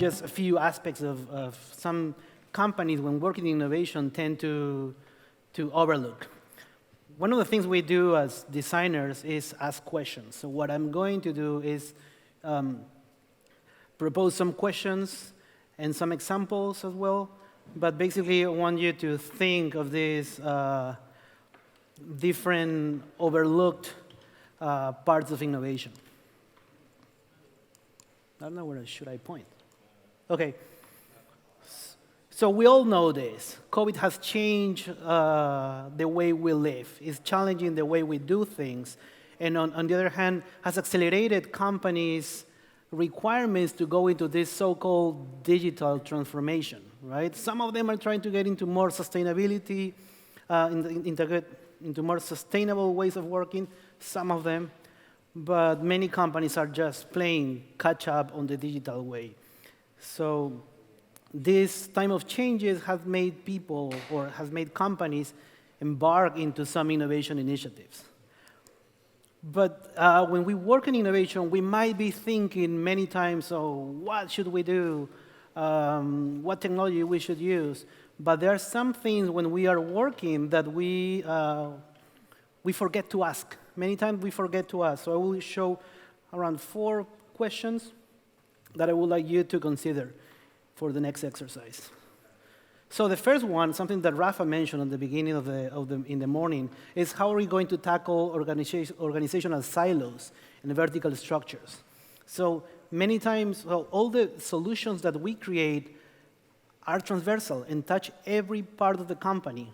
just a few aspects of some companies when working in innovation tend to overlook. One of the things we do as designers is ask questions. So what I'm going to do is propose some questions and some examples as well. But basically, I want you to think of these different overlooked parts of innovation. I don't know where should I point. Okay. So we all know this. COVID has changed the way we live. It's challenging the way we do things. And on the other hand, has accelerated companies' requirements to go into this so-called digital transformation, right? Some of them are trying to get into more sustainability, into more sustainable ways of working, some of them. But many companies are just playing catch-up on the digital way. So this time of changes has made people, or has made companies, embark into some innovation initiatives. But when we work in innovation, we might be thinking many times, oh, what should we do? What technology we should use? But there are some things when we are working that we forget to ask. Many times we forget to ask. So I will show around 4 questions that I would like you to consider for the next exercise. So the first one, something that Rafa mentioned at the beginning in the morning, is how are we going to tackle organizational silos and vertical structures? So many times, all the solutions that we create are transversal and touch every part of the company,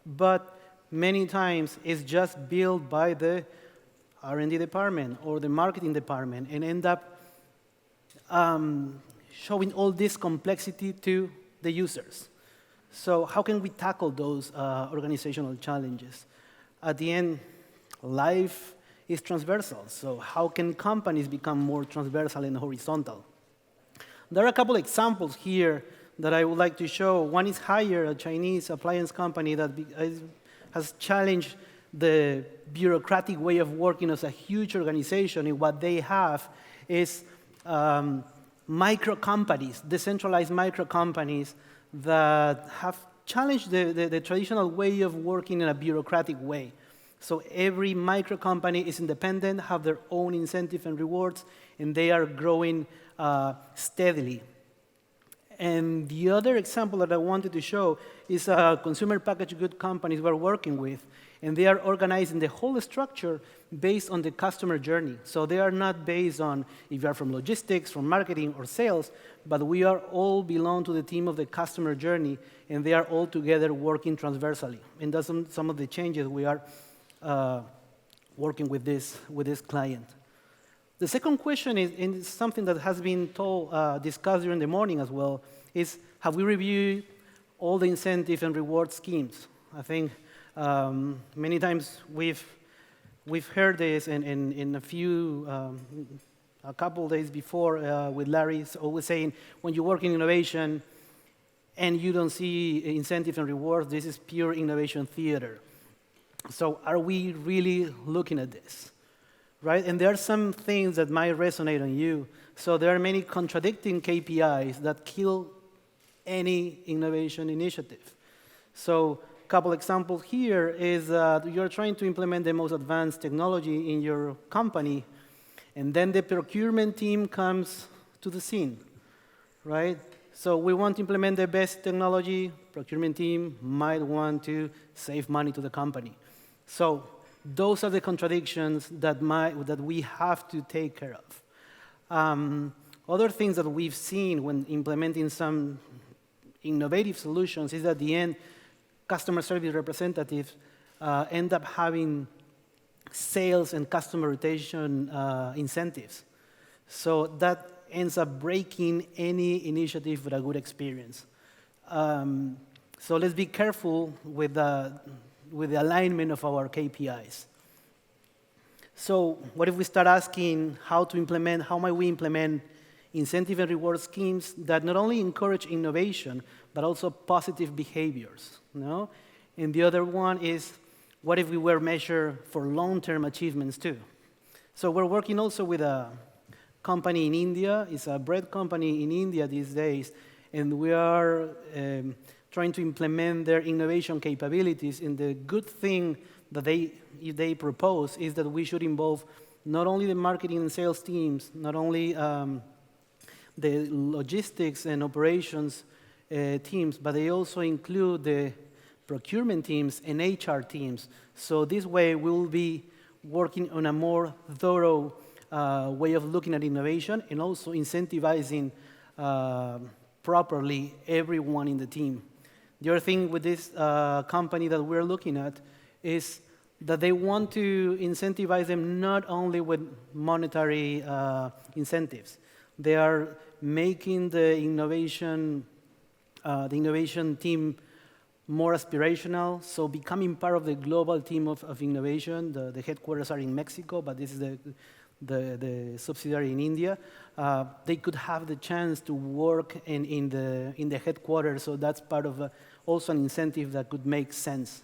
but many times it's just built by the R&D department or the marketing department and end up showing all this complexity to the users. So how can we tackle those organizational challenges? At the end, life is transversal. So how can companies become more transversal and horizontal? There are a couple examples here that I would like to show. One is Haier, a Chinese appliance company that has challenged the bureaucratic way of working as a huge organization. And what they have is micro companies, decentralized micro companies that have challenged the traditional way of working in a bureaucratic way. So every micro company is independent, have their own incentive and rewards, and they are growing steadily. And the other example that I wanted to show is consumer packaged good companies we're working with, and they are organizing the whole structure based on the customer journey. So they are not based on if you are from logistics, from marketing, or sales, but we are all belong to the team of the customer journey, and they are all together working transversally. And that's some of the changes we are working with this client. The second question is, and it's something that has been discussed during the morning as well, is have we reviewed all the incentive and reward schemes? I think many times we've heard this in a couple of days before with Larry always saying, when you work in innovation and you don't see incentive and rewards, this is pure innovation theater. So are we really looking at this? Right? And there are some things that might resonate on you. So there are many contradicting KPIs that kill any innovation initiative. So a couple examples here is you're trying to implement the most advanced technology in your company, and then the procurement team comes to the scene, right? So we want to implement the best technology. Procurement team might want to save money to the company. So those are the contradictions that we have to take care of. Other things that we've seen when implementing some innovative solutions is that at the end, customer service representatives end up having sales and customer retention incentives. So that ends up breaking any initiative with a good experience. So let's be careful with the alignment of our KPIs. So what if we start asking how might we implement incentive and reward schemes that not only encourage innovation, but also positive behaviors, no? And the other one is, what if we were measured for long-term achievements too? So we're working also with a company in India. It's a bread company in India these days, and we are trying to implement their innovation capabilities. And the good thing that they propose is that we should involve not only the marketing and sales teams, not only the logistics and operations teams, but they also include the procurement teams and HR teams. So this way, we'll be working on a more thorough way of looking at innovation and also incentivizing properly everyone in the team. The other thing with this company that we're looking at is that they want to incentivize them not only with monetary incentives. They are making the innovation team more aspirational, so becoming part of the global team of innovation. The headquarters are in Mexico, but this is the subsidiary in India. They could have the chance to work in the headquarters, so that's part of also an incentive that could make sense.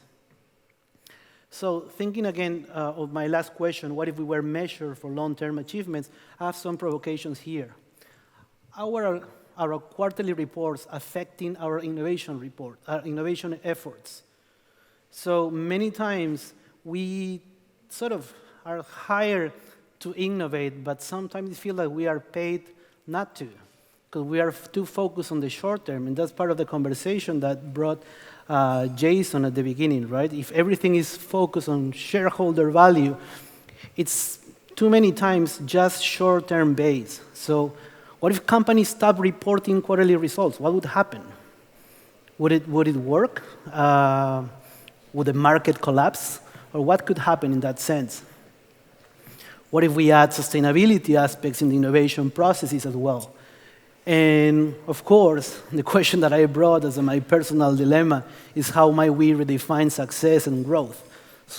So thinking again of my last question, what if we were measured for long-term achievements? I have some provocations here. Our quarterly reports affecting our innovation efforts. So many times we sort of are hired to innovate, but sometimes we feel like we are paid not to, because we are too focused on the short term, and that's part of the conversation that brought Jason at the beginning, right? If everything is focused on shareholder value, it's too many times just short-term based. So what if companies stop reporting quarterly results? What would happen? Would it work? Would the market collapse? Or what could happen in that sense? What if we add sustainability aspects in the innovation processes as well? And of course, the question that I brought as my personal dilemma is how might we redefine success and growth?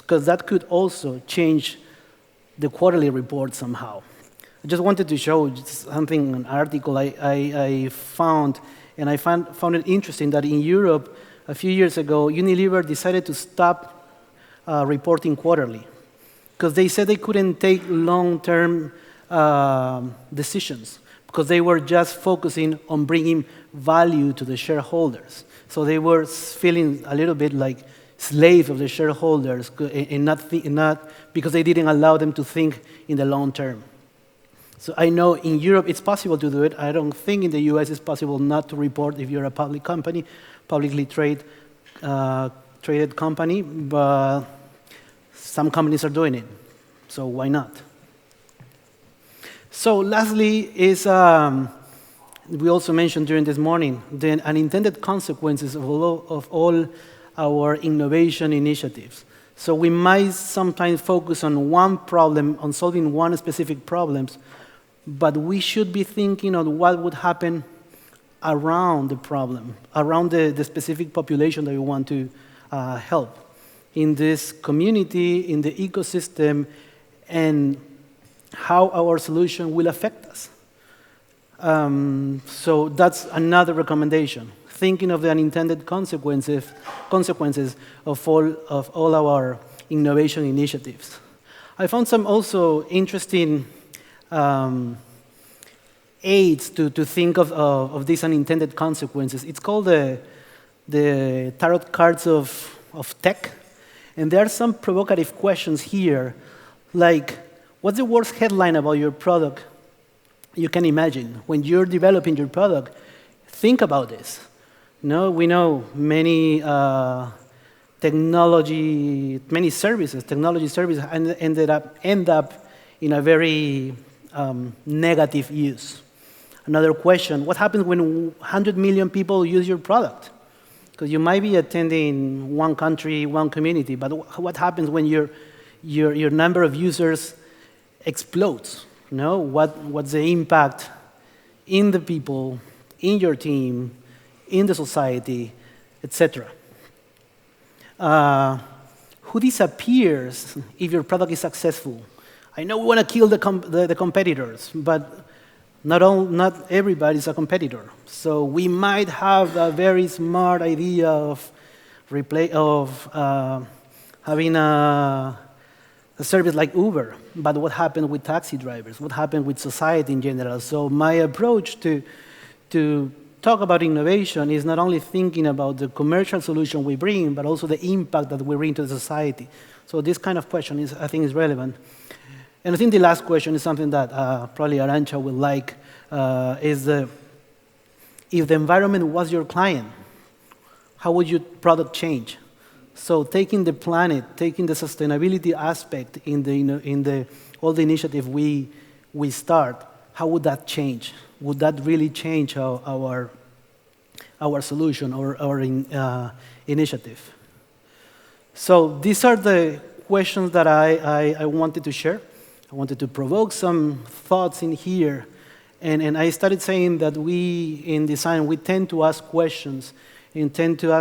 Because that could also change the quarterly report somehow. I just wanted to show something, an article I found, and I found it interesting that in Europe, a few years ago, Unilever decided to stop reporting quarterly because they said they couldn't take long-term decisions because they were just focusing on bringing value to the shareholders. So they were feeling a little bit like slave of the shareholders and not because they didn't allow them to think in the long term. So I know in Europe it's possible to do it. I don't think in the US it's possible not to report if you're a public company, publicly traded company, but some companies are doing it. So why not? So lastly is, we also mentioned during this morning, the unintended consequences of all our innovation initiatives. So we might sometimes focus on one problem, on solving one specific problem, but we should be thinking of what would happen around the problem, around the specific population that we want to help in this community, in the ecosystem, and how our solution will affect us. So that's another recommendation, thinking of the unintended consequences of all our innovation initiatives. I found some also interesting aids to think of these unintended consequences. It's called the tarot cards of tech. And there are some provocative questions here, like, what's the worst headline about your product you can imagine? When you're developing your product, think about this. No, we know many technology services end up in a very negative use. Another question, what happens when 100 million people use your product? Because you might be attending one country, one community, but what happens when your number of users explodes? You know, what's the impact in the people, in your team, in the society, etc.? Who disappears if your product is successful? I know we want to kill the competitors, but not everybody is a competitor. So we might have a very smart idea of having a a service like Uber, but what happened with taxi drivers? What happened with society in general? So my approach to talk about innovation is not only thinking about the commercial solution we bring, but also the impact that we bring to the society. So this kind of question is, I think, is relevant. And I think the last question is something that probably Arantxa will like, is if the environment was your client, how would your product change? So taking the planet, taking the sustainability aspect in all the initiative we start, how would that change? Would that really change our solution or our initiative? So these are the questions that I wanted to share. I wanted to provoke some thoughts in here. And I started saying that we, in design, we tend to ask questions and tend to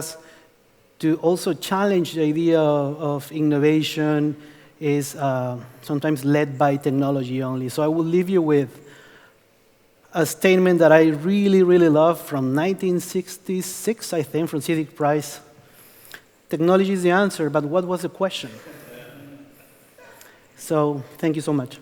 also challenge the idea of innovation is sometimes led by technology only. So I will leave you with a statement that I really, really love from 1966, I think, from Civic Prize. Technology is the answer, but what was the question? So thank you so much.